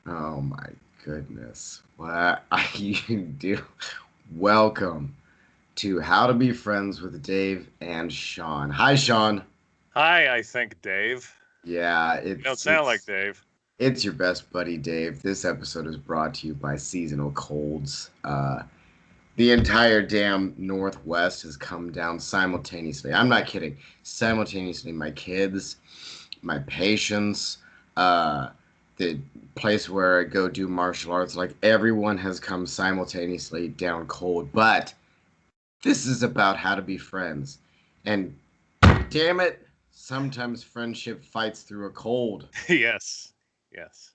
Oh my goodness. What are you do? Welcome to How to Be Friends with Dave and Shawn. Hi, Shawn. Hi, I think Dave. Yeah, You don't it's sound like it's Dave. it's your best buddy, Dave. This episode is brought to you by seasonal colds. The entire damn Northwest has come down simultaneously. I'm not kidding. Simultaneously, my kids, my patients, uh, the place where I go do martial arts, like everyone has come simultaneously down cold. But this is about how to be friends. And damn it, sometimes friendship fights through a cold. Yes. Yes.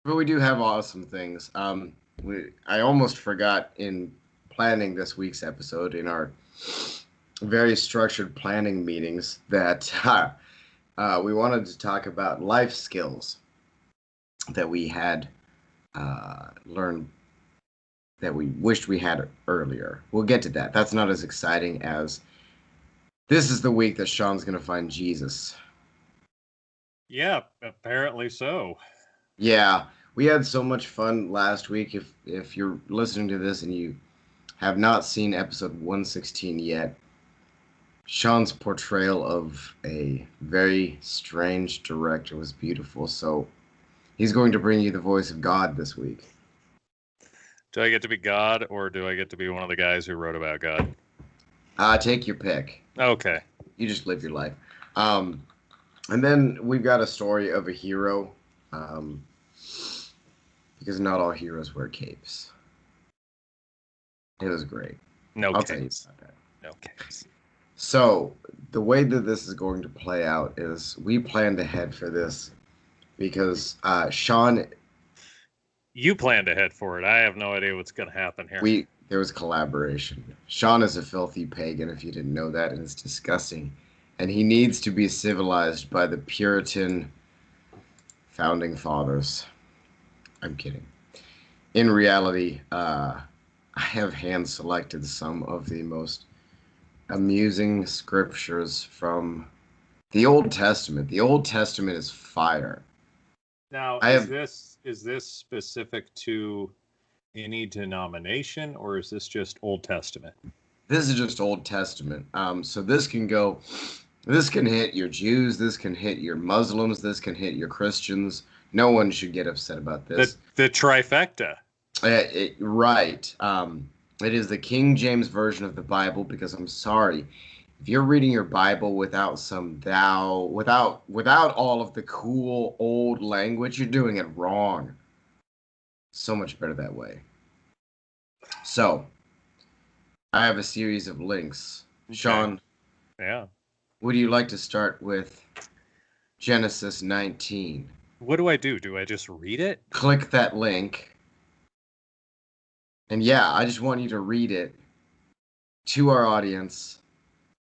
But we do have awesome things. I almost forgot in planning this week's episode in our very structured planning meetings that we wanted to talk about life skills that we had learned that we wished we had earlier. We'll get to that. That's not as exciting as this is the week that Shawn's going to find Jesus. Yeah, apparently so. Yeah, we had so much fun last week. If you're listening to this and you have not seen episode 116 yet, Shawn's portrayal of a very strange director was beautiful. So he's going to bring you the voice of God this week. Do I get to be God or do I get to be one of the guys who wrote about God? Take your pick. Okay. You just live your life. Um, and then we've got a story of a hero, because not all heroes wear capes. It was great. No I'll tell you capes. about that. No capes. So the way that this is going to play out is we planned ahead for this because Shawn, You planned ahead for it. I have no idea what's going to happen here. there was collaboration. Shawn is a filthy pagan, if you didn't know that, and it's disgusting. And he needs to be civilized by the Puritan founding fathers. I'm kidding. In reality, I have hand selected some of the most amusing scriptures from the Old Testament. The Old Testament is fire. Now, I have is this specific to any denomination or is this just Old Testament? this is just Old Testament. So this can hit your Jews, this can hit your Muslims, this can hit your Christians. No one should get upset about this. The trifecta. Right. It is the King James version of the Bible because I'm sorry, if you're reading your Bible without some thou, without all of the cool old language, you're doing it wrong. So much better that way. So, I have a series of links. Okay. Shawn, Yeah. would you like to start with Genesis 19? What do I do? Do I just read it? Click that link. And yeah, I just want you to read it to our audience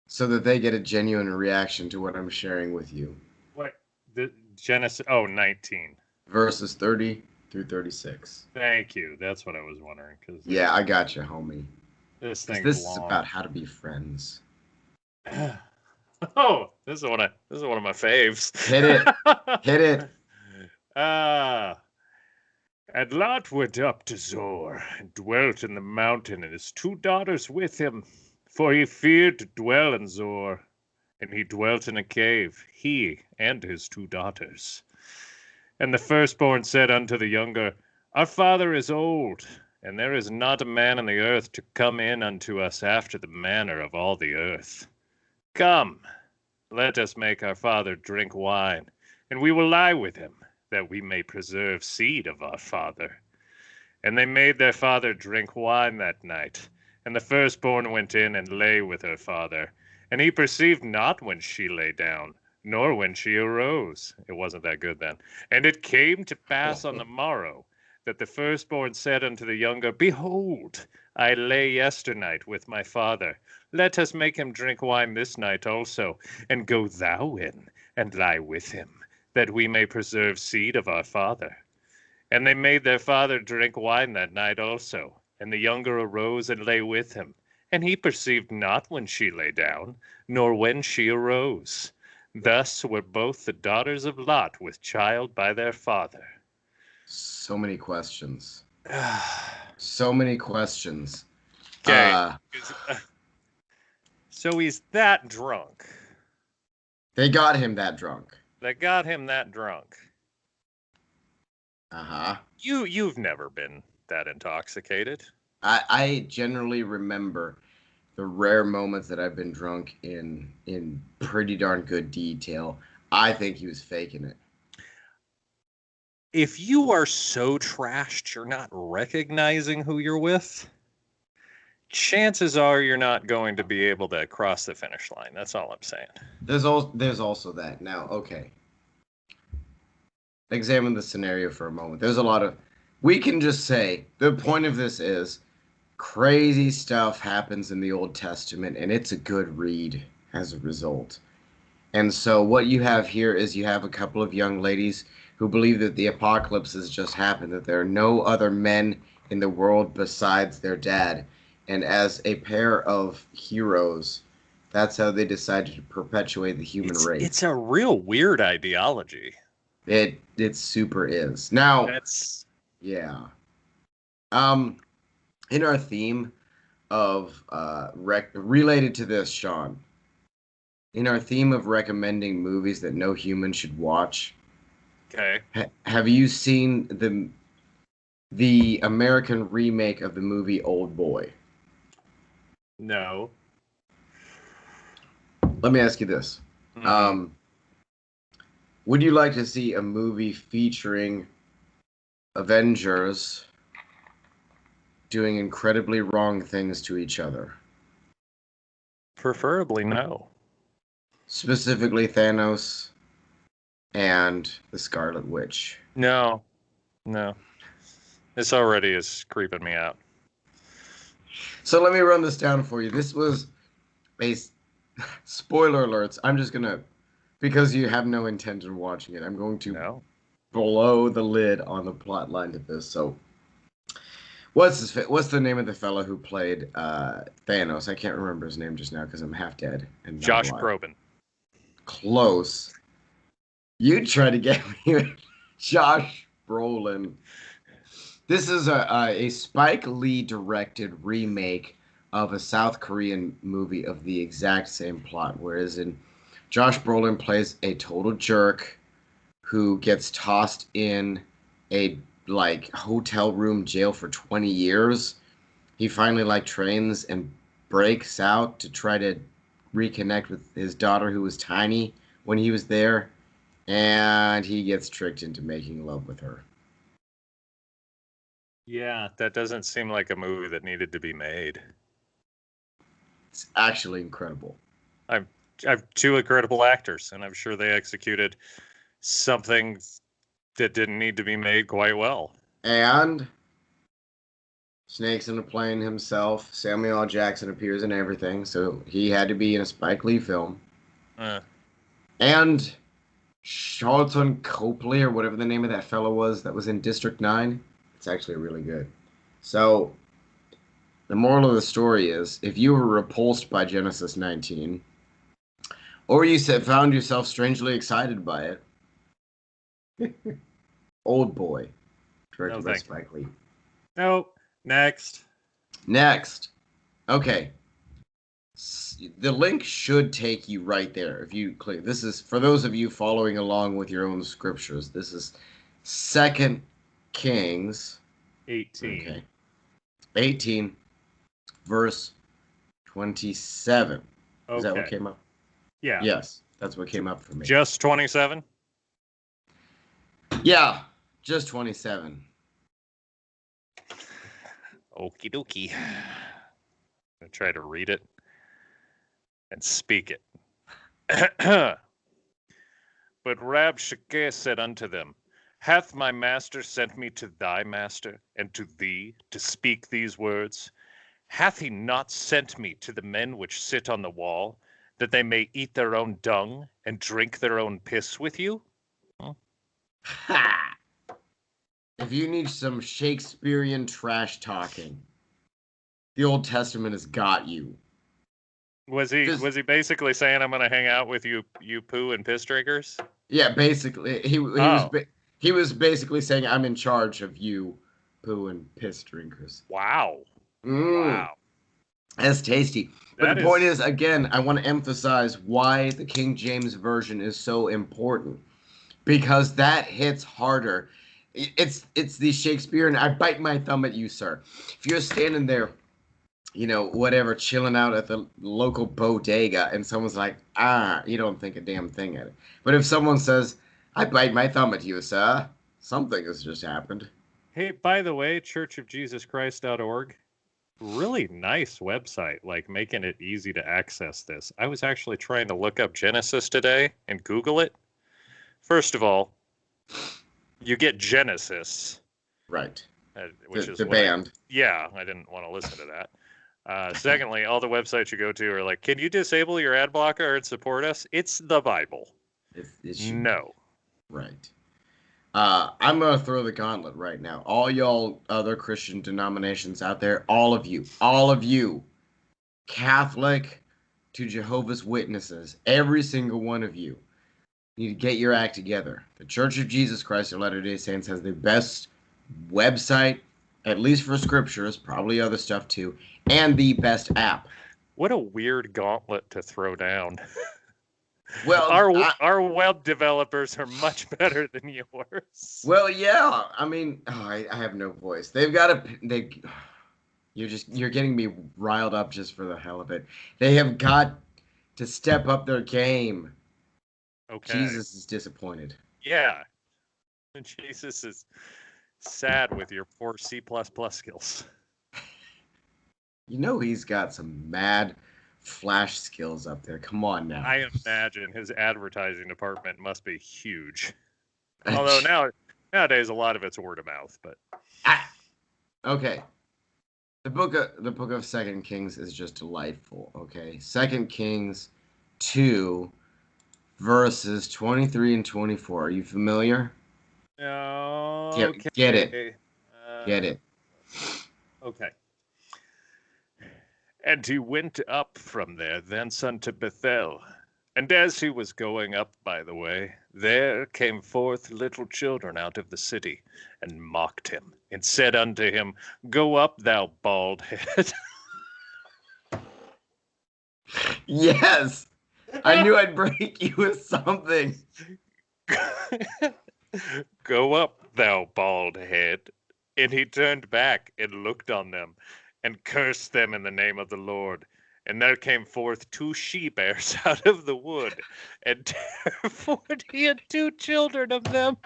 so that they get a genuine reaction to what I'm sharing with you. What? The Genesis. Oh, 19. Verses 30 through 36. Thank you. That's what I was wondering. Yeah, I got you, homie. This thing's This long. is about how to be friends. Oh, this is one of my faves. Hit it. Hit it. And Lot went up to Zoar, and dwelt in the mountain, and his 2 daughters with him, for he feared to dwell in Zoar. And he dwelt in a cave, he and his 2 daughters. And the firstborn said unto the younger, Our father is old, and there is not a man in the earth to come in unto us after the manner of all the earth. Come, let us make our father drink wine, and we will lie with him, that we may preserve seed of our father. And they made their father drink wine that night. And the firstborn went in and lay with her father. And he perceived not when she lay down, nor when she arose. It wasn't that good then. And it came to pass on the morrow, that the firstborn said unto the younger, Behold, I lay yesternight with my father. Let us make him drink wine this night also, and go thou in, and lie with him, that we may preserve seed of our father. And they made their father drink wine that night also. And the younger arose and lay with him. And he perceived not when she lay down, nor when she arose. Thus were both the daughters of Lot with child by their father. So many questions. So many questions. Okay. So he's that drunk. They got him that drunk. They got him that drunk. Uh-huh. You've never been that intoxicated. I generally remember the rare moments that I've been drunk in pretty darn good detail. I think he was faking it. If you are so trashed you're not recognizing who you're with, chances are you're not going to be able to cross the finish line. That's all I'm saying. There's also that. Now, okay. Examine the scenario for a moment. There's a lot of we can just say the point of this is crazy stuff happens in the Old Testament and it's a good read as a result. And so what you have here is you have a couple of young ladies who believe that the apocalypse has just happened, that there are no other men in the world besides their dad. And as a pair of heroes, that's how they decided to perpetuate the human race. It's a real weird ideology. It super is. Now, That's yeah. In our theme of related to this, Shawn, in our theme of recommending movies that no human should watch, okay. Have you seen the American remake of the movie Old Boy? No. Let me ask you this. Mm-hmm. Would you like to see a movie featuring Avengers doing incredibly wrong things to each other? Preferably no. Specifically Thanos and the Scarlet Witch. No. This already is creeping me out. So let me run this down for you. This was a spoiler alerts. I'm just gonna, because you have no intent in watching it, I'm going to blow the lid on the plot line to this. So, what's the name of the fellow who played Thanos? I can't remember his name just now because I'm half dead. And Josh Groban. Close. You tried to get me with Josh Brolin. This is a Spike Lee directed remake of a South Korean movie of the exact same plot, whereas in Josh Brolin plays a total jerk who gets tossed in a hotel room jail for 20 years. He finally trains and breaks out to try to reconnect with his daughter who was tiny when he was there, and he gets tricked into making love with her. Yeah, that doesn't seem like a movie that needed to be made. It's actually incredible. I've two incredible actors, and I'm sure they executed something that didn't need to be made quite well. And Snake's in a plane himself. Samuel L. Jackson appears in everything, so he had to be in a Spike Lee film. And Charlton Copley, or whatever the name of that fellow was that was in District 9, it's actually really good. So, the moral of the story is, if you were repulsed by Genesis 19, or you found yourself strangely excited by it, Old Boy, directed by Spike Lee. Nope. Next. Okay. The link should take you right there. If you click, this is for those of you following along with your own scriptures. This is 2 Kings 18. Okay. 18, verse 27. Okay. Is that what came up? Yeah. Yes, that's what came up for me. Just 27? Yeah, just 27. Okie dokie. I'm going to try to read it and speak it. But Rabshakeh said unto them, Hath my master sent me to thy master, and to thee, to speak these words? Hath he not sent me to the men which sit on the wall, that they may eat their own dung, and drink their own piss with you? Ha! If you need some Shakespearean trash talking, the Old Testament has got you. Was he basically saying, I'm going to hang out with you poo and piss drinkers? Yeah, basically. He He was basically saying, I'm in charge of you poo and piss drinkers. Wow. Mm, Wow. that's tasty. But That the point is is, again, I want to emphasize why the King James Version is so important. Because that hits harder. It's the Shakespearean, I bite my thumb at you, sir. If you're standing there, whatever, chilling out at the local bodega, and someone's like, you don't think a damn thing at it. But if someone says, I bite my thumb at you, sir, something has just happened. Hey, by the way, churchofjesuschrist.org, really nice website, like making it easy to access this. I was actually trying to look up Genesis today and Google it. First of all, you get Genesis, Right. which is The what band. I didn't want to listen to that. Secondly, all the websites you go to are like, can you disable your ad blocker and support us? It's the Bible. No. Right. I'm going to throw the gauntlet right now. All y'all other Christian denominations out there, all of you, Catholic to Jehovah's Witnesses, every single one of you, need to get your act together. The Church of Jesus Christ of Latter-day Saints has the best website, at least for scriptures, probably other stuff too, and the best app. What a weird gauntlet to throw down. Well, our web developers are much better than yours. Well, yeah. I mean, I have no voice. They've got to. You're getting me riled up just for the hell of it. They have got to step up their game. Okay. Jesus is disappointed. Yeah. Jesus is sad with your poor C++ skills. He's got some mad Flash skills up there. Come on now. I imagine his advertising department must be huge. Although nowadays a lot of it's word of mouth, but okay. The book of 2 Kings is just delightful, okay? 2 Kings 2 verses 23 and 24. Are you familiar? okay. Get it. Get it. Okay. And he went up from there thence unto Bethel. And as he was going up by the way, there came forth little children out of the city, and mocked him, and said unto him, Go up, thou bald head. Yes! I knew I'd break you with something. Go up, thou bald head. And he turned back and looked on them, and cursed them in the name of the Lord. And there came forth 2 she-bears out of the wood, and bare 42 children of them.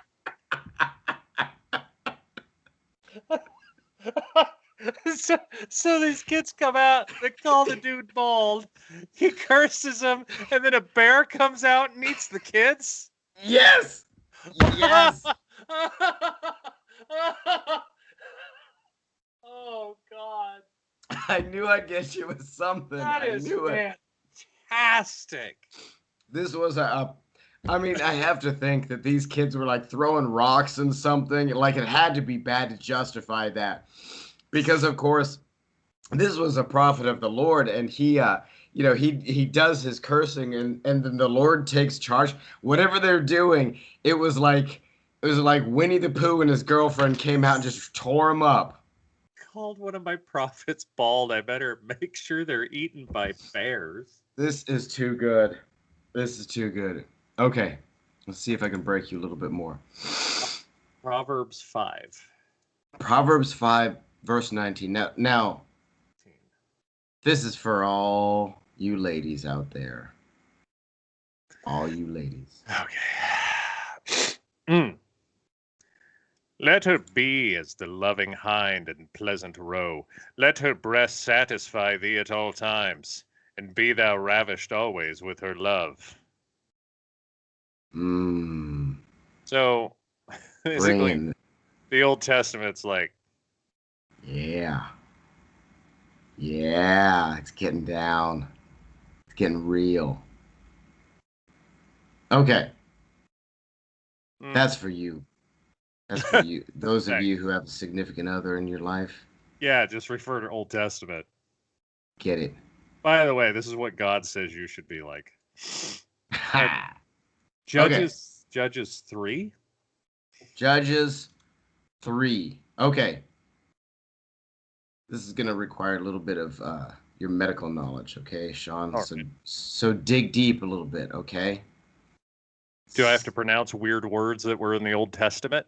So these kids come out, they call the dude bald, he curses them, and then a bear comes out and eats the kids? Yes! Yes! Oh, God. I knew I'd get you with something. That is fantastic. This was I have to think that these kids were like throwing rocks and something. Like it had to be bad to justify that. Because of course, this was a prophet of the Lord, and he does his cursing, and then the Lord takes charge. Whatever they're doing, it was like Winnie the Pooh and his girlfriend came out and just tore him up. Called one of my prophets bald. I better make sure they're eaten by bears. This is too good. Okay, let's see if I can break you a little bit more. Proverbs 5. Proverbs 5, verse 19. Now, this is for all you ladies out there. All you ladies. Okay. Let her be as the loving hind and pleasant roe. Let her breast satisfy thee at all times, and be thou ravished always with her love. So, basically, the Old Testament's like, yeah, it's getting down. It's getting real. Okay. That's for you. That's for you. Those of you who have a significant other in your life. Yeah, just refer to Old Testament. Get it. By the way, this is what God says you should be like. Judges 3. Judges 3. Okay. This is going to require a little bit of your medical knowledge, okay, Shawn? All So, right. so dig deep a little bit, okay? Do I have to pronounce weird words that were in the Old Testament?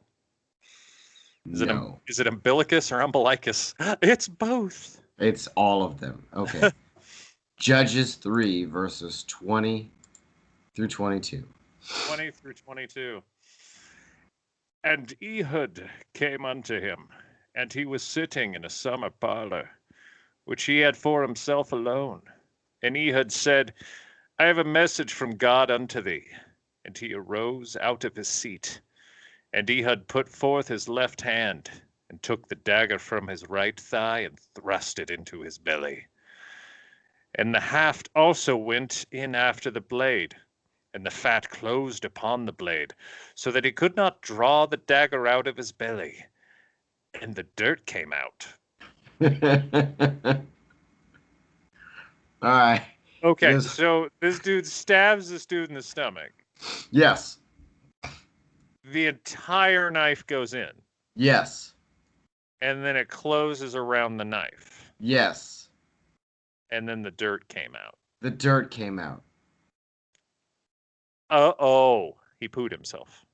No. Is it umbilicus or umbilicus? It's both. It's all of them. Okay. Judges 3, verses 20 through 22. 20 through 22. And Ehud came unto him, and he was sitting in a summer parlor, which he had for himself alone. And Ehud said, I have a message from God unto thee. And he arose out of his seat. And Ehud put forth his left hand, and took the dagger from his right thigh, and thrust it into his belly. And the haft also went in after the blade, and the fat closed upon the blade, so that he could not draw the dagger out of his belly. And the dirt came out. All right. Okay, so this dude stabs this dude in the stomach. Yes. The entire knife goes in. Yes. And then it closes around the knife. Yes. And then the dirt came out. The dirt came out. Uh-oh. He pooed himself.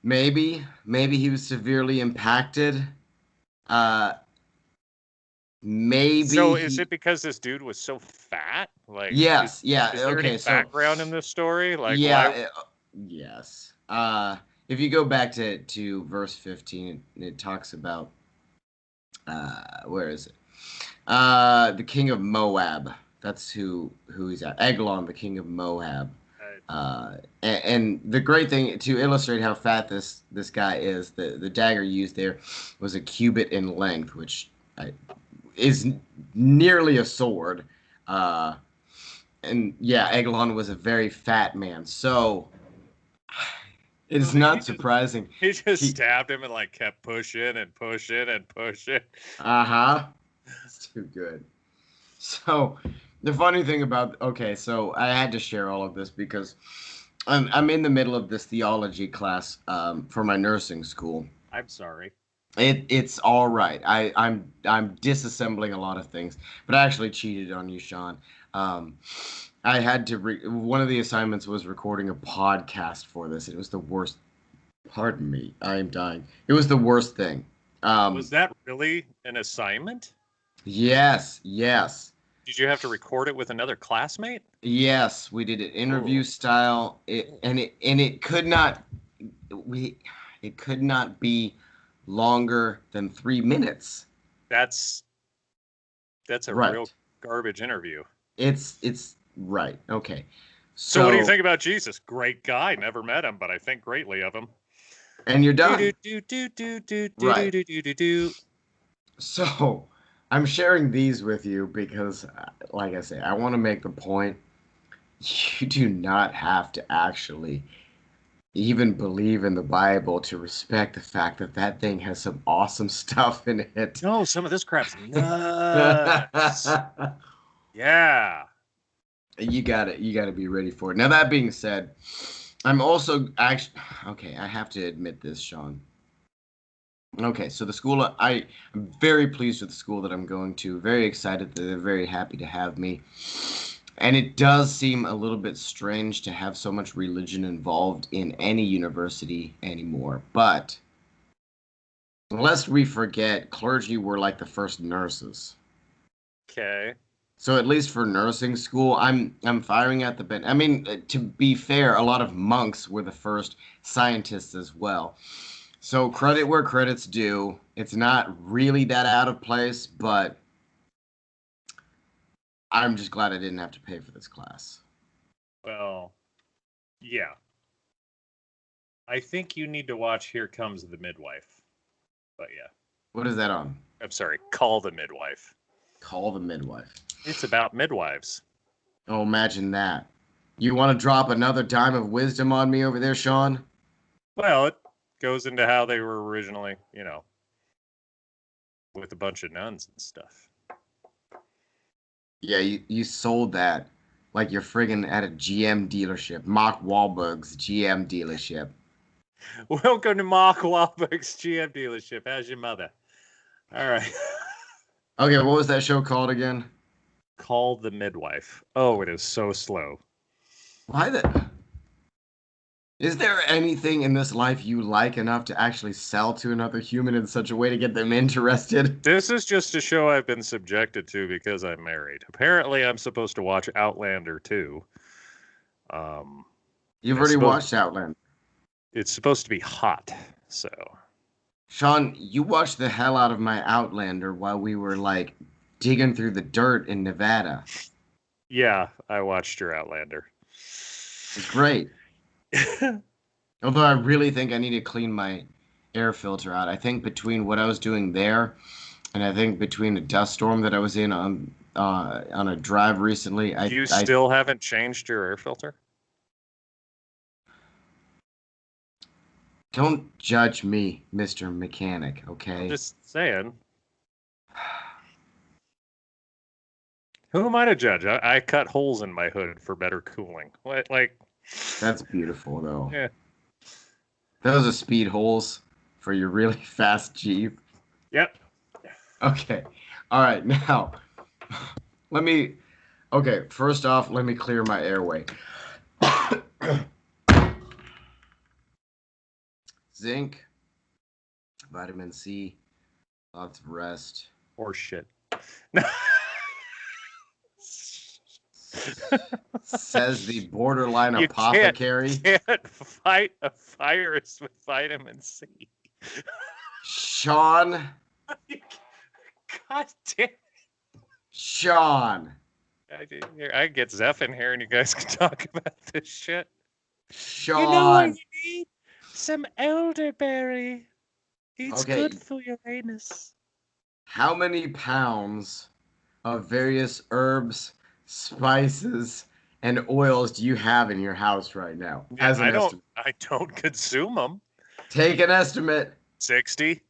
Maybe he was severely impacted. Maybe. So is it because this dude was so fat? Like, yes, is there okay, any background in this story? Like, yeah, yes. If you go back to verse 15, it talks about where is it? The king of Moab. That's who he's at. Eglon, the king of Moab. And the great thing to illustrate how fat this guy is, the dagger used there was a cubit in length, which is nearly a sword. And yeah, Eglon was a very fat man, so it's not surprising. He just stabbed him and like kept pushing and pushing and pushing. It's too good. So the funny thing about so I had to share all of this because I'm in the middle of this theology class for my nursing school. I'm sorry. It's all right. I'm disassembling a lot of things, but I actually cheated on you, Shawn. I had to one of the assignments was recording a podcast for this. It was the worst. Pardon me, I am dying. It was the worst thing. Was that really an assignment? Yes. Did you have to record it with another classmate? Yes, we did it interview style. It could not be longer than 3 minutes. That's a real garbage interview. It's right. Okay. So what do you think about Jesus? Great guy. Never met him, but I think greatly of him. And you're done. Right. So I'm sharing these with you because, like I say, I want to make the point. You do not have to actually even believe in the Bible to respect the fact that that thing has some awesome stuff in it. No, some of this crap's nuts. Yeah. You got to be ready for it. Now, that being said, I'm also actually, okay, I have to admit this, Shawn. Okay, so the school, I'm very pleased with the school that I'm going to. Very excited that they're very happy to have me. And it does seem a little bit strange to have so much religion involved in any university anymore. But lest we forget, clergy were like the first nurses. Okay. So at least for nursing school, I'm firing at the bend. I mean, to be fair, a lot of monks were the first scientists as well. So credit where credit's due. It's not really that out of place, but I'm just glad I didn't have to pay for this class. Well, yeah. I think you need to watch Here Comes the Midwife. But yeah. What is that on? I'm sorry, Call the Midwife. Call the Midwife. It's about midwives. Oh, imagine that. You want to drop another dime of wisdom on me over there, Shawn? Well, it goes into how they were originally, with a bunch of nuns and stuff. Yeah, you sold that like you're friggin' at a GM dealership. Mark Wahlberg's GM dealership. Welcome to Mark Wahlberg's GM dealership. How's your mother? All right. Okay, what was that show called again? Call the Midwife. Oh, it is so slow. Why the... Is there anything in this life you like enough to actually sell to another human in such a way to get them interested? This is just a show I've been subjected to because I'm married. Apparently, I'm supposed to watch Outlander too. You've already watched Outlander. It's supposed to be hot, so. Shawn, you watched the hell out of my Outlander while we were, like, digging through the dirt in Nevada. Yeah, I watched your Outlander. It's great. Although I really think I need to clean my air filter out. I think between what I was doing there and I think between a dust storm that I was in on a drive recently, You still haven't changed your air filter? Don't judge me, Mr. Mechanic, okay? I'm just saying. Who am I to judge? I cut holes in my hood for better cooling. What, like? That's beautiful, though. Yeah. Those are speed holes for your really fast Jeep. Yep. Okay. All right. Now, okay, first off, let me clear my airway. Zinc, vitamin C, lots of rest. Or shit. Says the borderline apothecary. You can't fight a virus with vitamin C. Shawn. God damn. Shawn. I get Zeph in here and you guys can talk about this shit. Shawn. You know what you need? Some elderberry. It's good for your anus. How many pounds of various herbs, spices, and oils do you have in your house right now? Yeah, I don't consume them. Take an estimate. 60.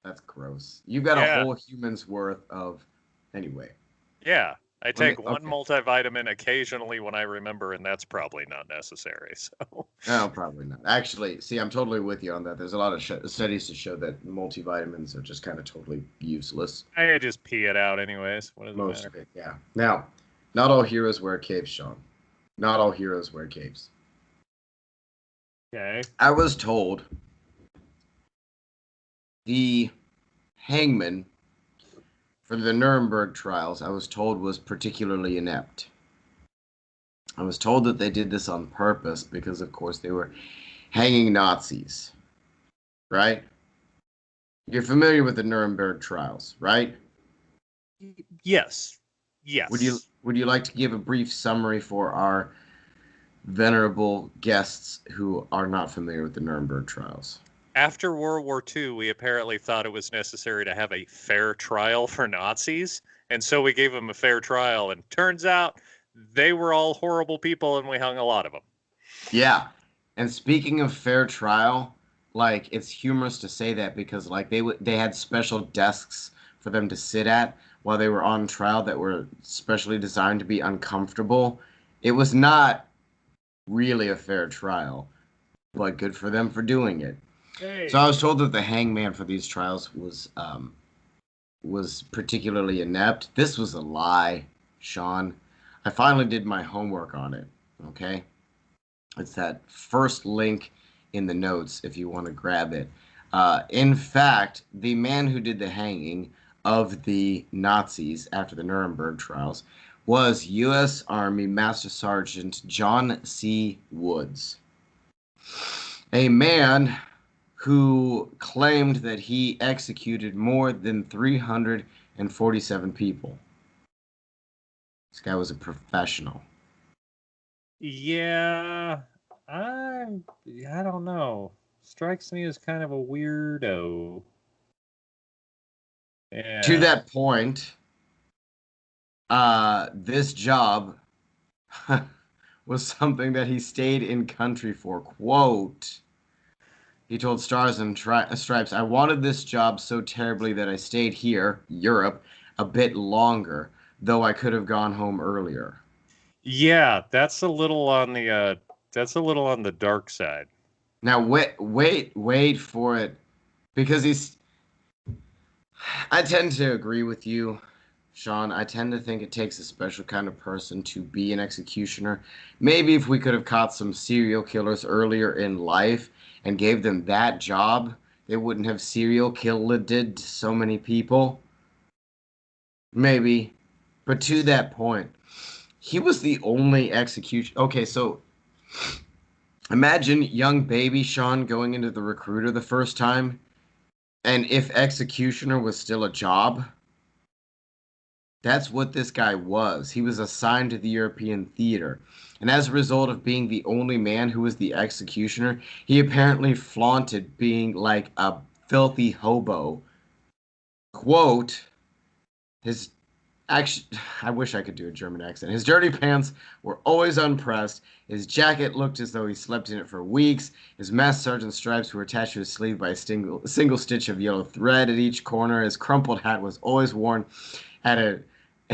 That's gross. You've got a whole human's worth of... Anyway. Yeah. I take one multivitamin occasionally when I remember, and that's probably not necessary. So. No, probably not. Actually, see, I'm totally with you on that. There's a lot of studies to show that multivitamins are just kind of totally useless. I just pee it out anyways. What does Most it matter? of it, yeah. Now, not all heroes wear capes, Shawn. Not all heroes wear capes. Okay. I was told the hangman for the Nuremberg trials, I was told was particularly inept. I was told that they did this on purpose because, of course, they were hanging Nazis. Right? You're familiar with the Nuremberg trials, right? Yes. Yes. Would you like to give a brief summary for our venerable guests who are not familiar with the Nuremberg trials? After World War II, we apparently thought it was necessary to have a fair trial for Nazis, and so we gave them a fair trial, and turns out they were all horrible people, and we hung a lot of them. Yeah, and speaking of fair trial, like, it's humorous to say that because, like, they had special desks for them to sit at while they were on trial that were specially designed to be uncomfortable. It was not really a fair trial, but good for them for doing it. Hey. So I was told that the hangman for these trials was particularly inept. This was a lie, Shawn. I finally did my homework on it, okay? It's that first link in the notes if you want to grab it. In fact, the man who did the hanging of the Nazis after the Nuremberg trials was U.S. Army Master Sergeant John C. Woods, a man who claimed that he executed more than 347 people. This guy was a professional. Yeah, I don't know. Strikes me as kind of a weirdo. Yeah. To that point, this job was something that he stayed in country for. Quote, he told Stars and Stripes, "I wanted this job so terribly that I stayed here, Europe, a bit longer, though I could have gone home earlier." Yeah, that's a little on the dark side. Now wait for it, because I tend to agree with you, Shawn. I tend to think it takes a special kind of person to be an executioner. Maybe if we could have caught some serial killers earlier in life and gave them that job, they wouldn't have serial killed so many people. Maybe. But to that point, he was the only execution. Okay, so imagine young baby Shawn going into the recruiter the first time, and if executioner was still a job, that's what this guy was. He was assigned to the European theater. And as a result of being the only man who was the executioner, he apparently flaunted being like a filthy hobo. Quote, his actually, I wish I could do a German accent. His dirty pants were always unpressed. His jacket looked as though he slept in it for weeks. His master sergeant stripes were attached to his sleeve by a single stitch of yellow thread at each corner. His crumpled hat was always worn at an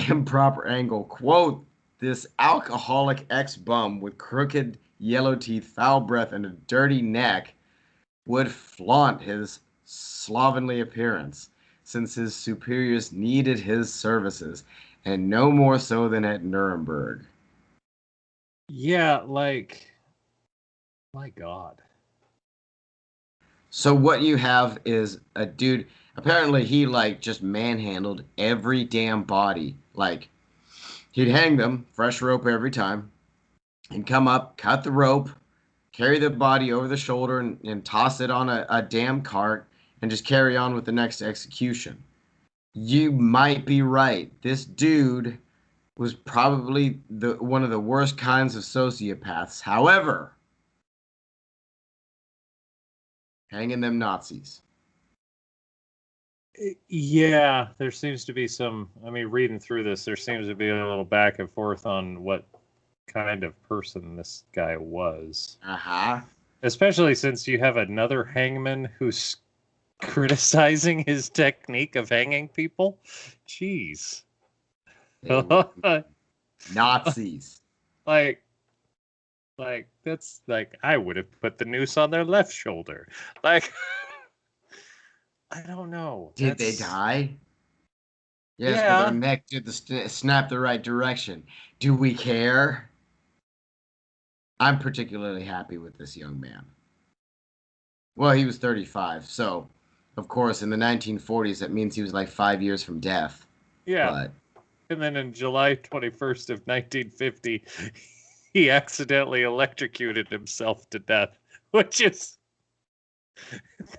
improper angle. Quote, this alcoholic ex-bum with crooked yellow teeth, foul breath, and a dirty neck would flaunt his slovenly appearance, since his superiors needed his services, and no more so than at Nuremberg. Yeah, like, my God. So what you have is a dude, apparently he like just manhandled every damn body. Like he'd hang them, fresh rope every time, and come up, cut the rope, carry the body over the shoulder and toss it on a damn cart and just carry on with the next execution. You might be right. This dude was probably one of the worst kinds of sociopaths. However, hanging them Nazis. Yeah, there seems to be some. I mean, reading through this, there seems to be a little back and forth on what kind of person this guy was. Uh-huh. Especially since you have another hangman who's criticizing his technique of hanging people. Jeez. Nazis. like that's like I would have put the noose on their left shoulder. Like I don't know. Did they die? Yes, but their Yeah. neck did snap the right direction. Do we care? I'm particularly happy with this young man. Well, he was 35, so of course in the 1940s that means he was like 5 years from death. Yeah. But And then in July 21st of 1950, he accidentally electrocuted himself to death, which is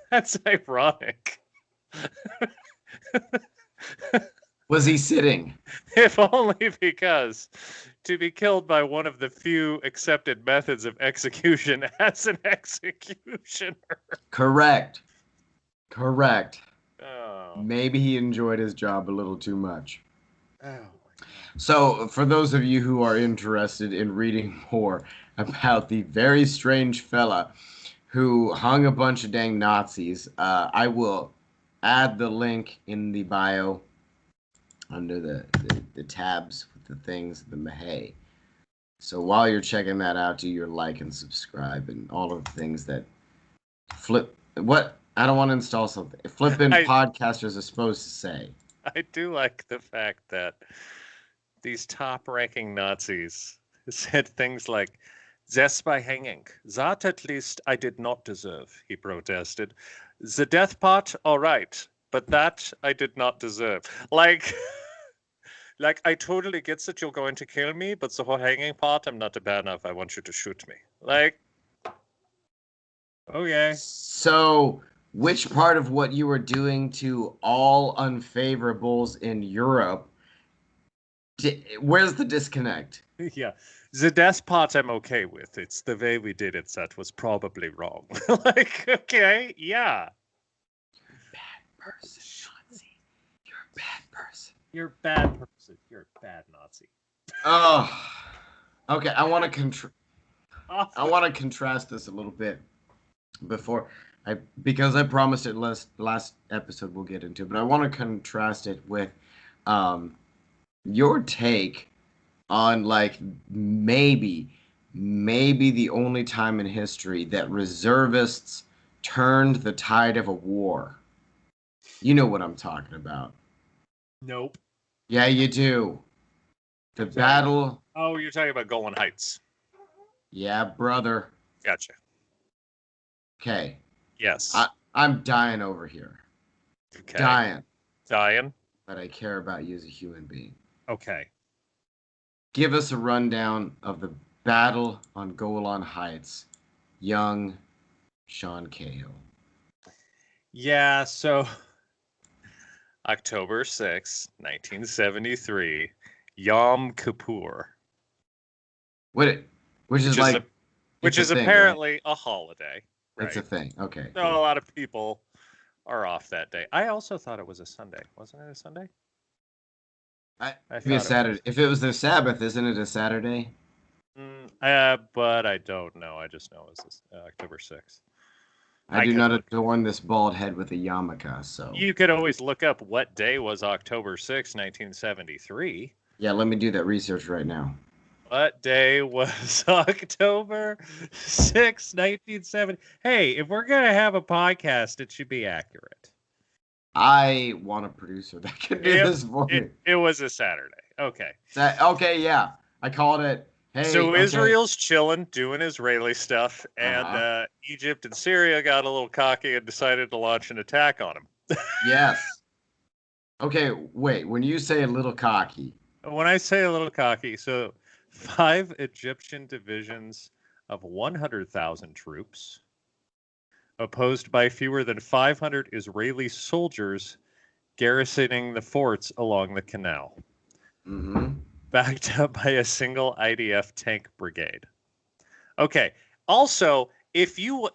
that's ironic. was he sitting? If only because to be killed by one of the few accepted methods of execution as an executioner. Correct. Correct. Oh. Maybe he enjoyed his job a little too much. Oh. So, for those of you who are interested in reading more about the very strange fella who hung a bunch of dang Nazis, I will add the link in the bio under the tabs with the things, the Mahay. So while you're checking that out, do your like and subscribe and all of the things that I don't want to install something. Flippin' podcasters are supposed to say. I do like the fact that these top-ranking Nazis said things like, "Death by hanging. That at least I did not deserve," he protested. "The death part, all right, but that I did not deserve." Like, I totally get that you're going to kill me, but the whole hanging part, I'm not a bad enough. I want you to shoot me. Like, okay. So, which part of what you were doing to all unfavorables in Europe, where's the disconnect? Yeah. The death part I'm okay with. It's the way we did it that was probably wrong. Like, okay, yeah. Bad person, Nazi. You're a bad person. You're a bad person. You're a bad Nazi. Oh, okay. I want to contrast this a little bit because I promised it last episode we'll get into, but I want to contrast it with your take on like maybe maybe the only time in history that reservists turned the tide of a war. You know what I'm talking about. Nope. Yeah, you do. The battle. Oh, you're talking about Golan Heights. Yeah, brother. Gotcha. Okay. Yes. I'm dying over here. Okay. Dying. But I care about you as a human being. Okay. Give us a rundown of the battle on Golan Heights, young Shawn Cahill. Yeah, so October 6, 1973, Yom Kippur. Which is apparently right? a holiday. Right? It's a thing. Okay. So cool. A lot of people are off that day. I also thought it was a Sunday. Wasn't it a Sunday? I thought a Saturday. If it was their Sabbath, isn't it a Saturday? But I don't know. I just know it was October 6th. I do not adorn this bald head with a yarmulke, so... You could always look up what day was October 6, 1973. Yeah, let me do that research right now. What day was October 6, 1970? Hey, if we're going to have a podcast, it should be accurate. I want a producer that can do this for me. It was a Saturday. Okay. Okay, yeah. I called it. Hey, so Israel's chilling, doing Israeli stuff, and Egypt and Syria got a little cocky and decided to launch an attack on them. Yes. Okay, wait. When you say a little cocky... When I say a little cocky, so 5 Egyptian divisions of 100,000 troops, opposed by fewer than 500 Israeli soldiers garrisoning the forts along the canal. Mm-hmm. Backed up by a single IDF tank brigade. Okay. Also, if you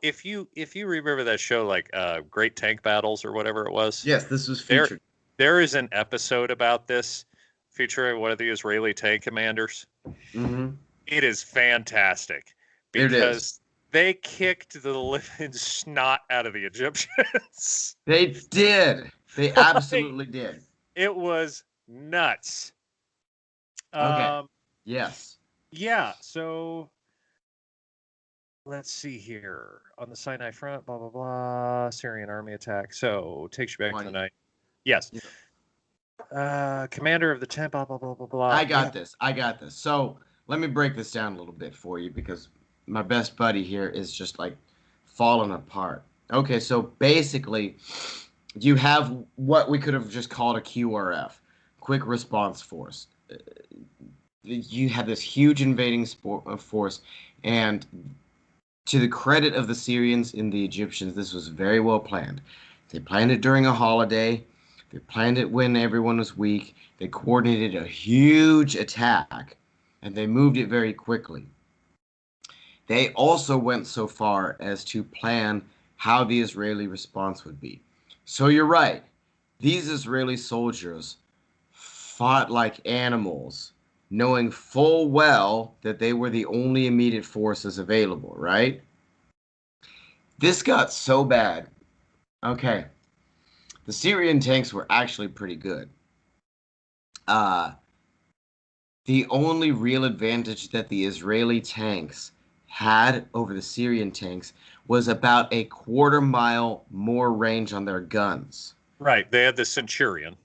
remember that show, like Great Tank Battles or whatever it was. Yes, this was featured. There is an episode about this featuring one of the Israeli tank commanders. Mm-hmm. It is fantastic because they kicked the living snot out of the Egyptians. They did. They absolutely did. It was nuts. Okay. Yes. Yeah. So let's see here on the Sinai front. Blah blah blah. Syrian army attack. So takes you back to the night. Yes. Yeah. Commander of the 10th. Blah blah blah blah blah. I got this. So let me break this down a little bit for you because my best buddy here is just like falling apart. Okay. So basically, you have what we could have just called a QRF, quick response force. You have this huge invading force, and to the credit of the Syrians and the Egyptians, this was very well planned. They planned it during a holiday. They planned it when everyone was weak. They coordinated a huge attack, and they moved it very quickly. They also went so far as to plan how the Israeli response would be. So you're right. These Israeli soldiers fought like animals, knowing full well that they were the only immediate forces available, right? This got so bad. Okay. The Syrian tanks were actually pretty good. The only real advantage that the Israeli tanks had over the Syrian tanks was about a quarter-mile more range on their guns. Right. They had the Centurion.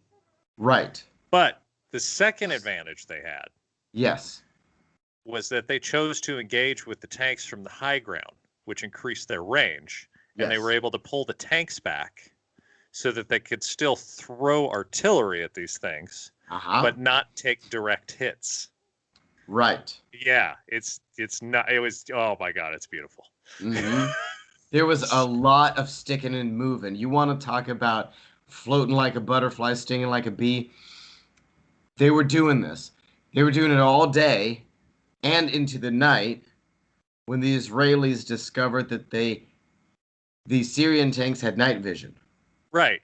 Right. But the second advantage they had, yes, was that they chose to engage with the tanks from the high ground, which increased their range, and they were able to pull the tanks back so that they could still throw artillery at these things, but not take direct hits. Right. Yeah, it's not. It was. Oh my God, it's beautiful. Mm-hmm. There was a lot of sticking and moving. You want to talk about floating like a butterfly, stinging like a bee? They were doing this. They were doing it all day and into the night when the Israelis discovered that the Syrian tanks had night vision. Right.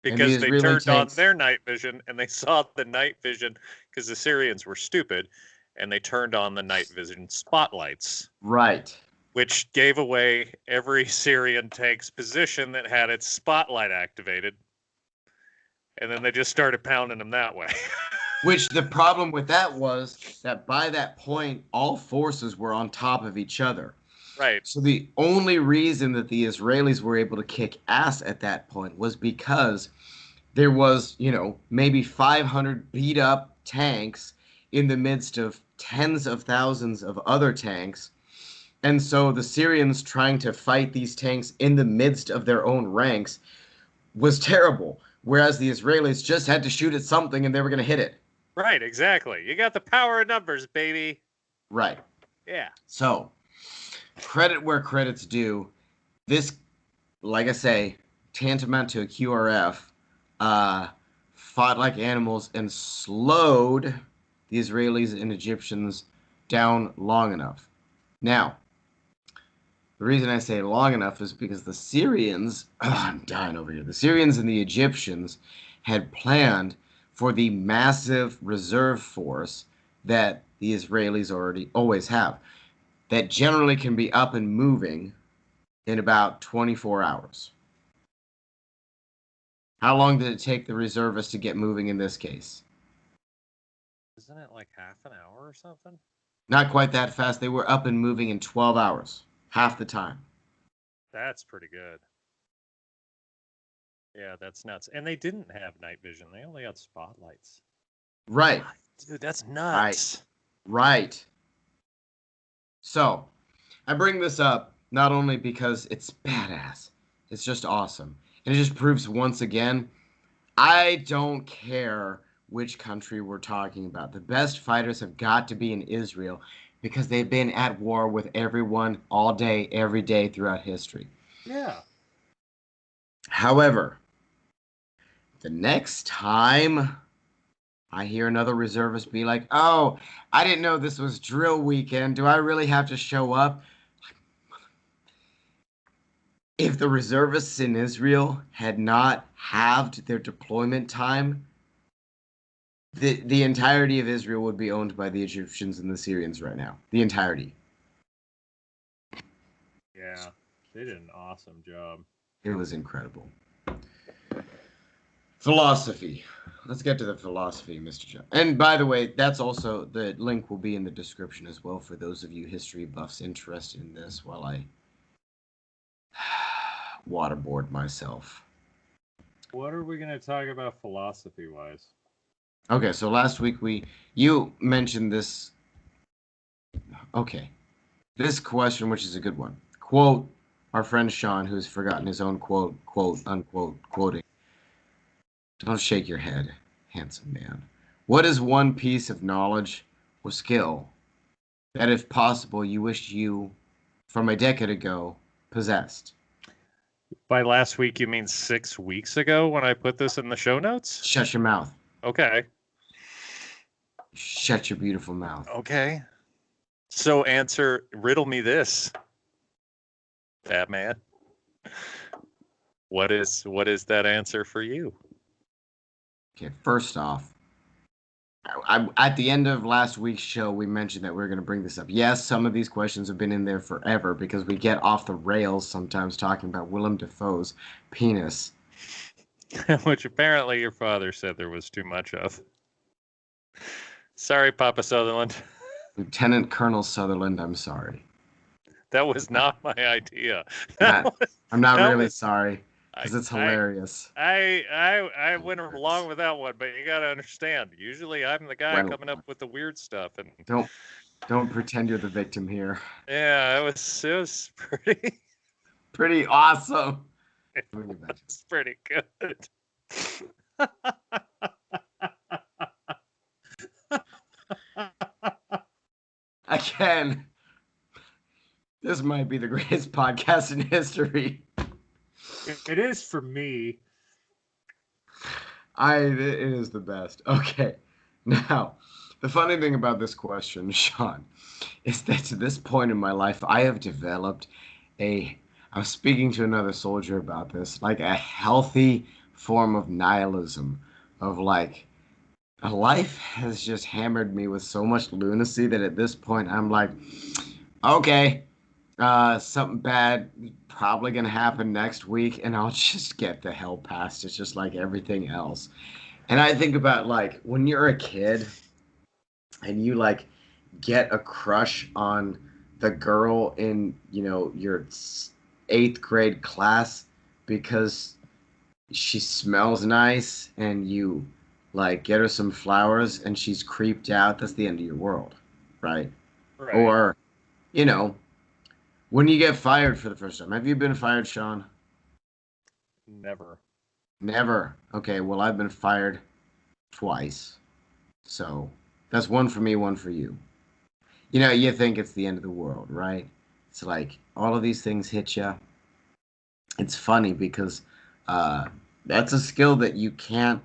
Because they turned on their night vision and they saw the night vision because the Syrians were stupid and they turned on the night vision spotlights. Right. Which gave away every Syrian tank's position that had its spotlight activated. And then they just started pounding them that way. Which the problem with that was that by that point, all forces were on top of each other. Right. So the only reason that the Israelis were able to kick ass at that point was because there was, maybe 500 beat up tanks in the midst of tens of thousands of other tanks. And so the Syrians trying to fight these tanks in the midst of their own ranks was terrible. Whereas the Israelis just had to shoot at something and they were going to hit it. Right, exactly. You got the power of numbers, baby. Right. Yeah. So, credit where credit's due. This, like I say, tantamount to a QRF, fought like animals and slowed the Israelis and Egyptians down long enough. Now, the reason I say long enough is because the Syrians, I'm dying over here, the Syrians and the Egyptians had planned for the massive reserve force that the Israelis always have, that generally can be up and moving in about 24 hours. How long did it take the reservists to get moving in this case? Isn't it like half an hour or something? Not quite that fast. They were up and moving in 12 hours, half the time. That's pretty good. Yeah, that's nuts. And they didn't have night vision. They only had spotlights. Right. Dude, that's nuts. Right. So, I bring this up not only because it's badass, it's just awesome. And it just proves once again, I don't care which country we're talking about. The best fighters have got to be in Israel because they've been at war with everyone all day, every day throughout history. Yeah. However, the next time I hear another reservist be like, oh, I didn't know this was drill weekend. Do I really have to show up? If the reservists in Israel had not halved their deployment time, the entirety of Israel would be owned by the Egyptians and the Syrians right now. The entirety. Yeah, they did an awesome job. It was incredible. Philosophy. Let's get to the philosophy, Mr. John. And by the way, that's also, the link will be in the description as well for those of you history buffs interested in this while I waterboard myself. What are we going to talk about philosophy-wise? Okay, so last week you mentioned this. Okay, this question, which is a good one. Quote our friend Shawn, who's forgotten his own quote, unquote, quoting. Don't shake your head, handsome man. What is one piece of knowledge or skill that, if possible, you wished you, from a decade ago, possessed? By last week, you mean 6 weeks ago when I put this in the show notes? Shut your mouth. Okay. Shut your beautiful mouth. Okay. So riddle me this, Batman. What is that answer for you? Okay, first off, at the end of last week's show, we mentioned that we were going to bring this up. Yes, some of these questions have been in there forever because we get off the rails sometimes talking about Willem Dafoe's penis. Which apparently your father said there was too much of. Sorry, Papa Sutherland. Lieutenant Colonel Sutherland, I'm sorry. That was not my idea. I'm not really sorry. Because it's hilarious. I went along with that one, but you got to understand. Usually, I'm the guy coming up with the weird stuff, and don't pretend you're the victim here. Yeah, it was pretty awesome. It's pretty good. Again, this might be the greatest podcast in history. It is for me. It is the best. Okay. Now, the funny thing about this question, Shawn, is that to this point in my life, I have developed I was speaking to another soldier about this, like a healthy form of nihilism, of like, life has just hammered me with so much lunacy that at this point I'm like, okay, something bad probably gonna happen next week, and I'll just get the hell past it, just like everything else. And I think about like when you're a kid and you like get a crush on the girl in, your eighth grade class because she smells nice and you like get her some flowers and she's creeped out. That's the end of your world, right? Right. Or, you know, when you get fired for the first time. Have you been fired, Sean? Never. Never. Okay, well, I've been fired twice. So that's one for me, one for you. You think it's the end of the world, right? It's like all of these things hit you. It's funny because uh, that's a skill that you can't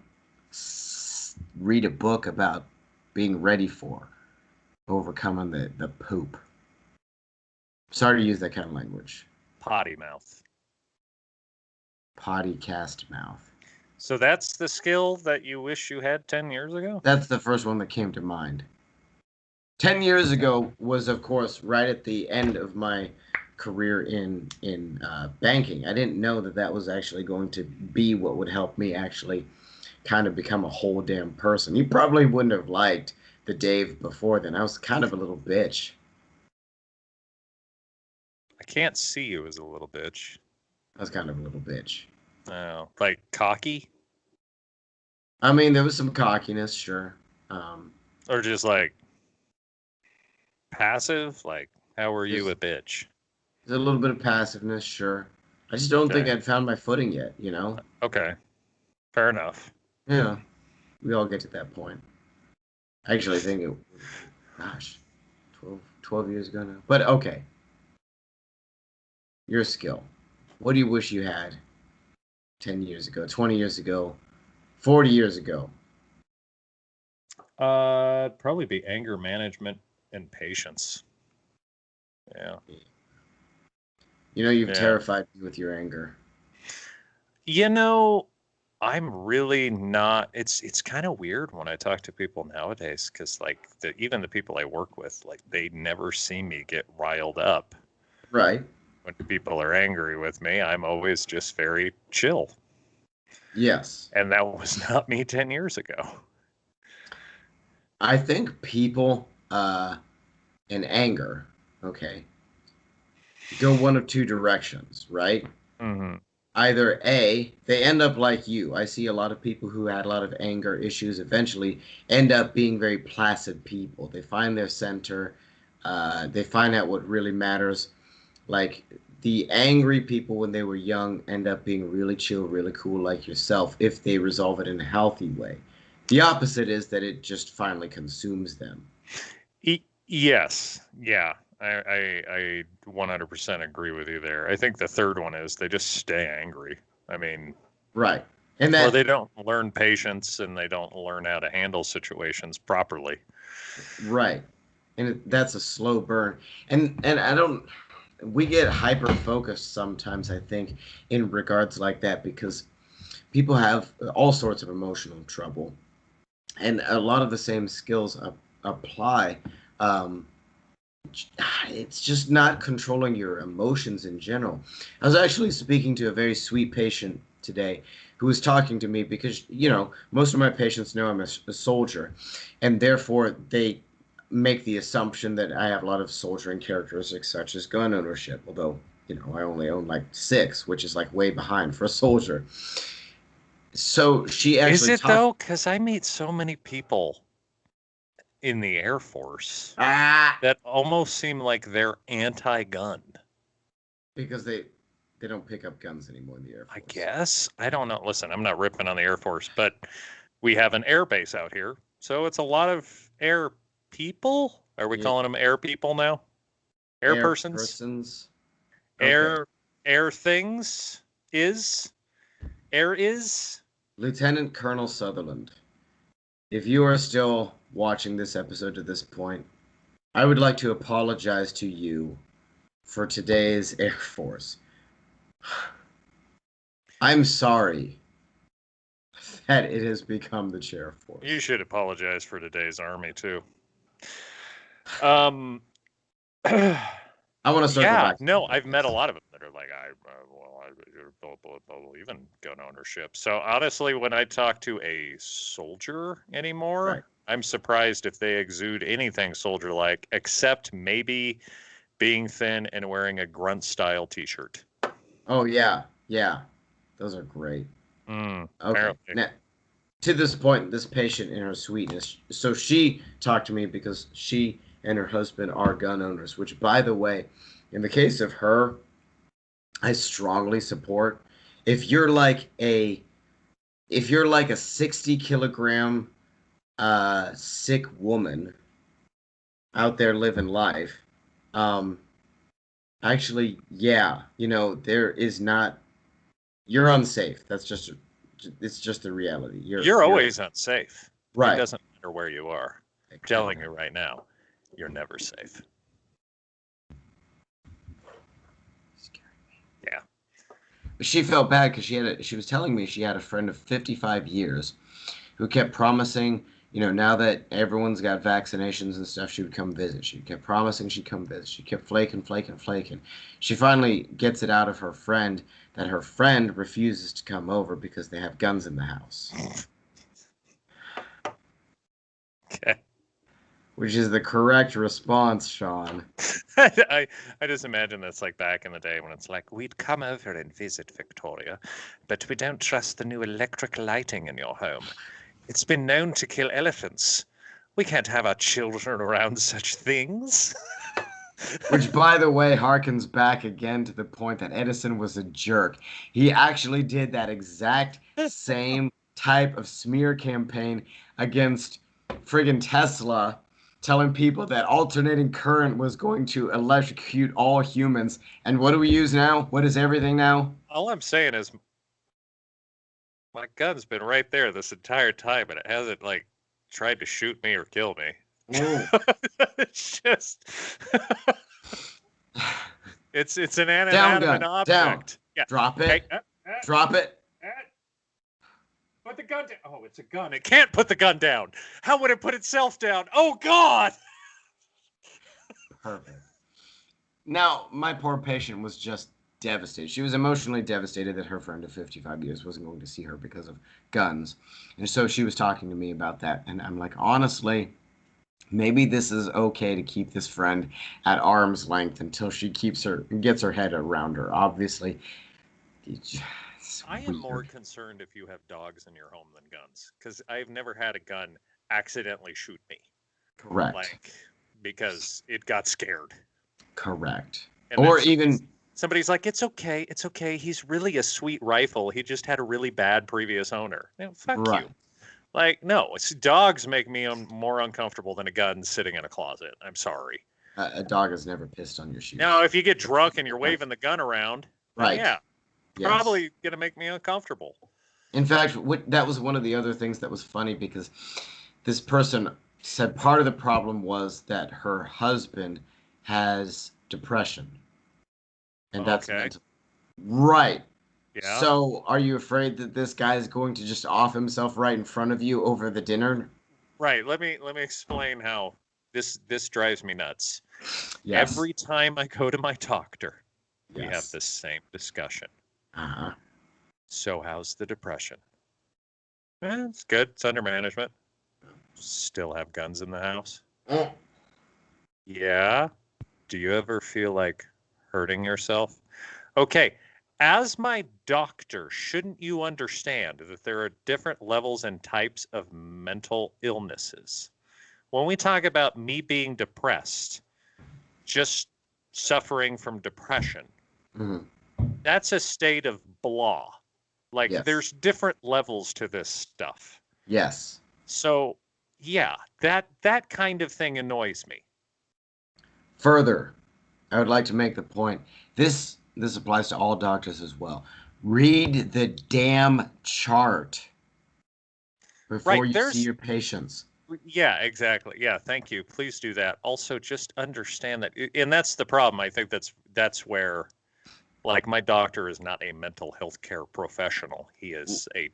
read a book about being ready for, overcoming the poop. Sorry to use that kind of language. Potty mouth. Potty cast mouth. So that's the skill that you wish you had 10 years ago? That's the first one that came to mind. 10 years ago was, of course, right at the end of my career in banking. I didn't know that was actually going to be what would help me actually kind of become a whole damn person. You probably wouldn't have liked the Dave before then. I was kind of a little bitch. I can't see you as a little bitch. I was kind of a little bitch. Oh, like cocky? I mean, there was some cockiness, sure. Or just like passive? Like, how are you a bitch? There's a little bit of passiveness, sure. I just don't think I'd found my footing yet, Okay. Fair enough. Yeah, we all get to that point. I actually think gosh, 12 years ago now. But okay, your skill. What do you wish you had 10 years ago, 20 years ago, 40 years ago? It'd probably be anger management and patience. Yeah. You've terrified me with your anger. I'm really not. It's kind of weird when I talk to people nowadays because, like, even the people I work with, like, they never see me get riled up. Right. When people are angry with me, I'm always just very chill. Yes. And that was not me 10 years ago. I think people in anger, okay, go one of two directions, right? Mm-hmm. Either A, they end up like you. I see a lot of people who had a lot of anger issues eventually end up being very placid people. They find their center. They find out what really matters. Like the angry people when they were young end up being really chill, really cool, like yourself, if they resolve it in a healthy way. The opposite is that it just finally consumes them. Yes. Yeah. I 100% agree with you there. I think the third one is they just stay angry. I mean, right. Or they don't learn patience and they don't learn how to handle situations properly. Right. And that's a slow burn. And I don't we get hyper focused sometimes, I think, in regards like that because people have all sorts of emotional trouble. And a lot of the same skills apply. Um, it's just not controlling your emotions in general. I was actually speaking to a very sweet patient today who was talking to me because, most of my patients know I'm a soldier, and therefore they make the assumption that I have a lot of soldiering characteristics such as gun ownership, although, I only own like 6, which is like way behind for a soldier. So she actually Is it though? Because I meet so many people in the Air Force that almost seem like they're anti-gun. Because they don't pick up guns anymore in the Air Force. I guess. I don't know. Listen, I'm not ripping on the Air Force, but we have an air base out here. So it's a lot of air people. Are we calling them air people now? Air persons? Okay. Air things? Air is? Lieutenant Colonel Sutherland, if you are still watching this episode to this point, I would like to apologize to you for today's Air Force. I'm sorry that it has become the Chair Force. You should apologize for today's Army, too. I want to circle back. No, I've met a lot of them that they're like, I believe in gun ownership. So honestly, when I talk to a soldier anymore, Right. I'm surprised if they exude anything soldier-like, except maybe being thin and wearing a grunt-style T-shirt. Oh yeah, yeah, those are great. Okay, Apparently. now to this point, this patient in her sweetness. So she talked to me because she and her husband are gun owners. Which, by the way, in the case of her, I strongly support. If you're like a if you're like a 60 kilogram sick woman out there living life, um, actually, yeah, there is not. You're unsafe. It's just the reality. You're You're always unsafe. It right. doesn't matter where you are. I'm telling you right now, you're never safe. Yeah. She felt bad because she was telling me she had a friend of 55 years who kept promising, now that everyone's got vaccinations and stuff, she would come visit. She kept promising she'd come visit. She kept flaking, flaking, flaking. She finally gets it out of her friend that her friend refuses to come over because they have guns in the house. Okay. Which is the correct response, Shawn. I just imagine that's like back in the day when it's like, we'd come over and visit Victoria, but we don't trust the new electric lighting in your home. It's been known to kill elephants. We can't have our children around such things. Which, by the way, harkens back again to the point that Edison was a jerk. He actually did that exact same type of smear campaign against friggin' Tesla, telling people that alternating current was going to electrocute all humans. And what do we use now? What is everything now? All I'm saying is my gun's been right there this entire time, and it hasn't, like, tried to shoot me or kill me. It's just... it's an inanimate object. Down. Yeah. Drop it. Hey, Drop it. Put the gun down. Oh, it's a gun. It can't put the gun down. How would it put itself down? Oh, God! Perfect. Now, my poor patient was just devastated. She was emotionally devastated that her friend of 55 years wasn't going to see her because of guns. And so she was talking to me about that. And I'm like, honestly, maybe this is okay to keep this friend at arm's length until she gets her head around her. Obviously, I am more concerned if you have dogs in your home than guns, because I've never had a gun accidentally shoot me. Correct. Like, because it got scared. Correct. And or even somebody's like, it's okay. He's really a sweet rifle. He just had a really bad previous owner. Fuck you. Like, no, dogs make me more uncomfortable than a gun sitting in a closet. I'm sorry. A dog has never pissed on your shoes. Now, if you get drunk and you're waving the gun around, right? Yeah, yes. Probably gonna make me uncomfortable. In fact, that was one of the other things that was funny, because this person said part of the problem was that her husband has depression, and that's mental. Right. Yeah. So, are you afraid that this guy is going to just off himself right in front of you over the dinner? Right. Let me explain how this drives me nuts. Yes. Every time I go to my doctor, yes. we have this same discussion. Uh-huh. So how's the depression? It's good. It's under management. Still have guns in the house? Yeah. Do you ever feel like hurting yourself? Okay. As my doctor, shouldn't you understand that there are different levels and types of mental illnesses? When we talk about me being depressed, just suffering from depression, that's a state of blah. Like, yes. There's different levels to this stuff. Yes. So, yeah, that kind of thing annoys me. Further, I would like to make the point. This applies to all doctors as well. Read the damn chart before you see your patients. Yeah, exactly. Yeah, thank you. Please do that. Also, just understand that, and that's the problem. I think that's where, like, my doctor is not a mental health care professional. He is a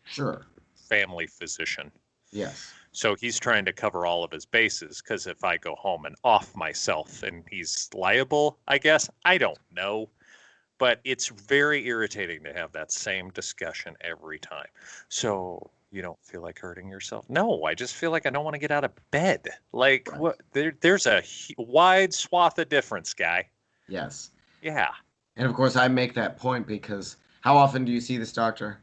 family physician. Yes. So he's trying to cover all of his bases, because if I go home and off myself and he's liable, I guess, I don't know. but it's very irritating to have that same discussion every time. So you don't feel like hurting yourself? No, I just feel like I don't want to get out of bed. Like, Right. what? There's a wide swath of difference, guy. Yes. Yeah. And of course, I make that point because how often do you see this doctor?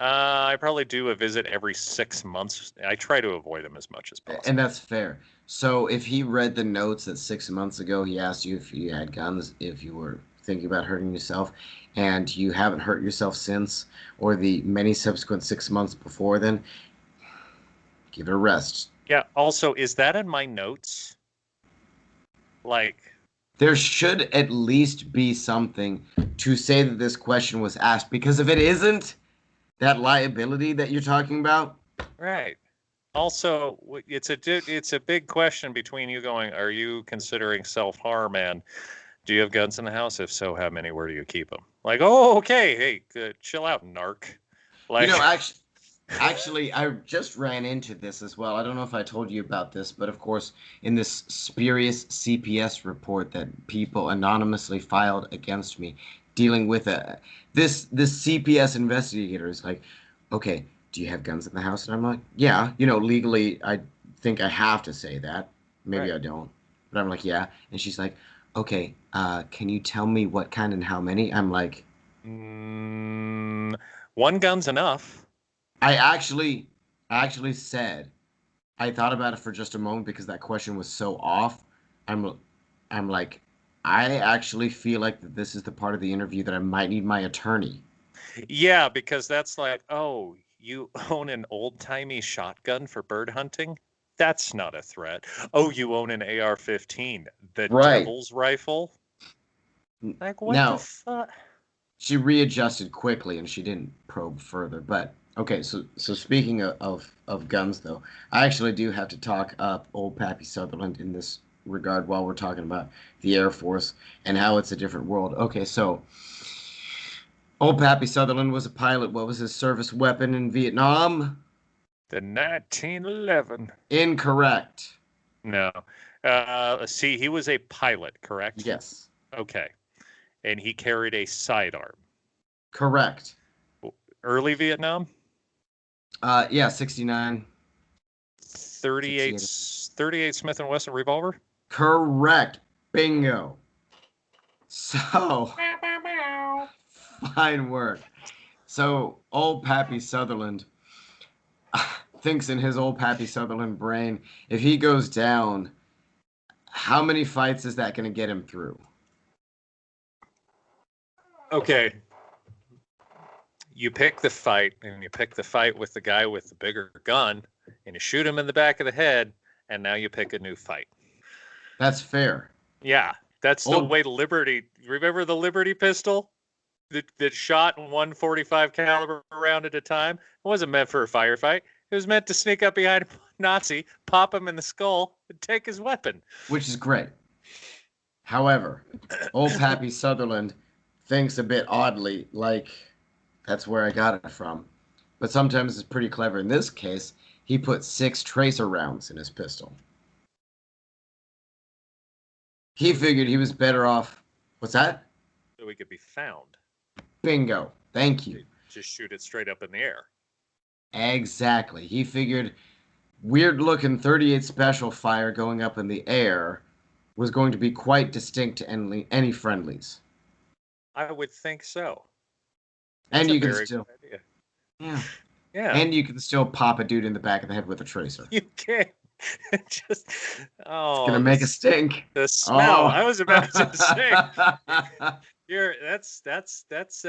I probably do a visit every 6 months. I try to avoid them as much as And possible. that's fair. So if he read the notes that 6 months ago he asked you if you had guns, if you were thinking about hurting yourself, and you haven't hurt yourself since, or the many subsequent 6 months before then, give it a rest. Yeah. Also, is that in my notes? Like, There should at least be something to say that this question was asked, because if it isn't, that liability that you're talking about. right. Also, it's a big question between you going, are you considering self-harm, and do you have guns in the house? If so, how many? Where do you keep them? Like, oh, okay, hey, chill out, narc. Like, Actually, I just ran into this as well. I don't know if I told you about this, but of course, in this spurious CPS report that people anonymously filed against me, dealing with this CPS investigator is like, okay, do you have guns in the house? And I'm like, yeah, legally, I think I have to say that. Maybe right. I don't, but I'm like, yeah. And she's like, okay, can you tell me what kind and how many? I'm like, Mm, one gun's enough. I actually said. I thought about it for just a moment because that question was so off. I'm I'm like, I actually feel like that this is the part of the interview that I might need my attorney. Yeah, because that's like, oh, you own an old-timey shotgun for bird hunting? That's not a threat. Oh, you own an AR-15, the Right. devil's rifle? Like, what the Now, fuck? she readjusted quickly and she didn't probe further. But okay, so speaking of guns though, I actually do have to talk up old Pappy Sutherland in this regard while we're talking about the Air Force and how it's a different world. Okay, so old Pappy Sutherland was a pilot. What was his service weapon in Vietnam? The 1911. Incorrect. No. Let's see, he was a pilot, correct? Yes. Okay. And he carried a sidearm. Correct. Early Vietnam? Yeah, 69. 38, 68. 38 Smith & Wesson revolver? Correct. Bingo. So, fine work. So, old Pappy Sutherland thinks in his old Pappy Sutherland brain, if he goes down, how many fights is that going to get him through? Okay. You pick the fight, and you pick the fight with the guy with the bigger gun, and you shoot him in the back of the head, and now you pick a new fight. That's fair. Yeah, that's the Old way Liberty. Remember the Liberty pistol that shot 145 caliber round at a time? It wasn't meant for a firefight. It was meant to sneak up behind a Nazi, pop him in the skull, and take his weapon. which is great. However, old Pappy Sutherland thinks a bit oddly, like that's where I got it from. But sometimes it's pretty clever. In this case, he put 6 tracer rounds in his pistol. He figured he was better off. What's that? So he could be found. Bingo. Thank you. Just shoot it straight up in the air. Exactly. He figured weird looking 38 special fire going up in the air was going to be quite distinct to any friendlies. I would think so. And That's you a can very still. good idea. Yeah. Yeah. And you can still pop a dude in the back of the head with a tracer. You can. Just It's gonna make a stink. the smell. Oh. I was about to say, that's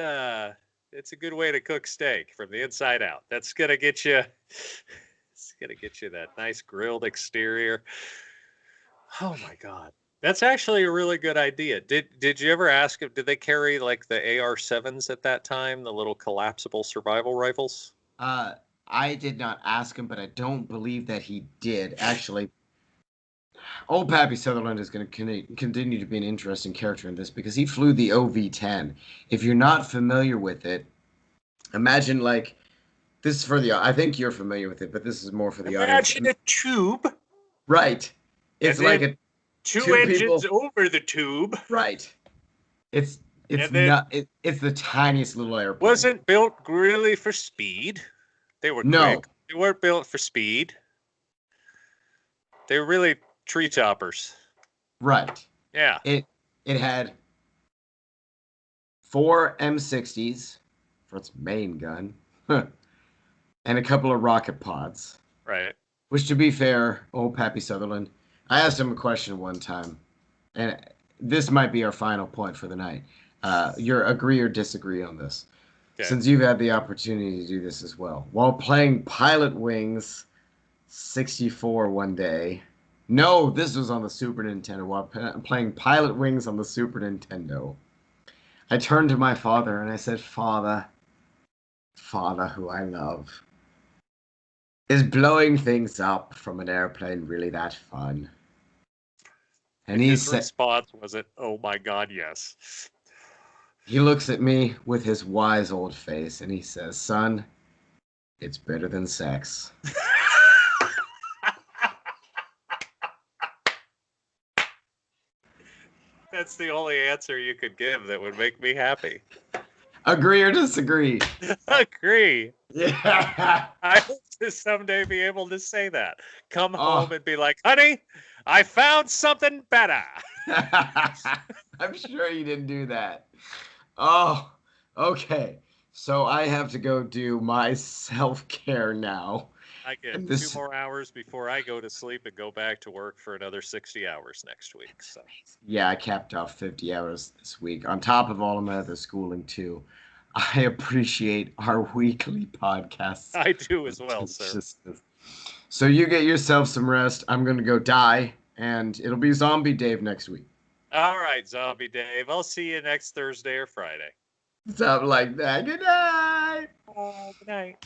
it's a good way to cook steak from the inside out. That's gonna get you. It's gonna get you that nice grilled exterior. Oh my God, that's actually a really good idea. Did you ever ask if did they carry like the AR-7s at that time, the little collapsible survival rifles? I did not ask him, but I don't believe that he did. Actually, old Pappy Sutherland is going to continue to be an interesting character in this because he flew the OV-10. If you're not familiar with it, imagine like this is for the. I think you're familiar with it, but this is more for the audience. Imagine a tube. Right. It's And like then a two two engines people. over the tube. Right. It's It's And then not. It's the tiniest little airplane. wasn't built really for speed. They were No. quick. They weren't built for speed. They were really tree choppers. Right. Yeah. It had 4 M60s for its main gun, and a couple of rocket pods. Right. Which, to be fair, old Pappy Sutherland, I asked him a question one time, and this might be our final point for the night. You're agree or disagree on this, Okay. since you've had the opportunity to do this as well. While playing Pilot Wings 64 one day, no, this was on the Super Nintendo. While playing Pilot Wings on the Super Nintendo, I turned to my father and I said, Father, who I love, is blowing things up from an airplane really that fun? And he his said, response was it, "Oh my God, yes." he looks at me with his wise old face and he says, Son, it's better than sex. That's the only answer you could give that would make me happy. Agree or disagree? Agree. Yeah. I hope to someday be able to say that. Come Oh. home and be like, honey, I found something better. I'm sure you didn't do that. Oh, okay. So I have to go do my self-care now. I get And 2 more hours before I go to sleep and go back to work for another 60 hours next week. So Yeah, I capped off 50 hours this week, on top of all of my other schooling, too. I appreciate our weekly podcasts. I do as well, sir. So you get yourself some rest. I'm going to go die, and it'll be Zombie Dave next week. All right, Zombie Dave. I'll see you next Thursday or Friday. Something like that. Good night. Good night.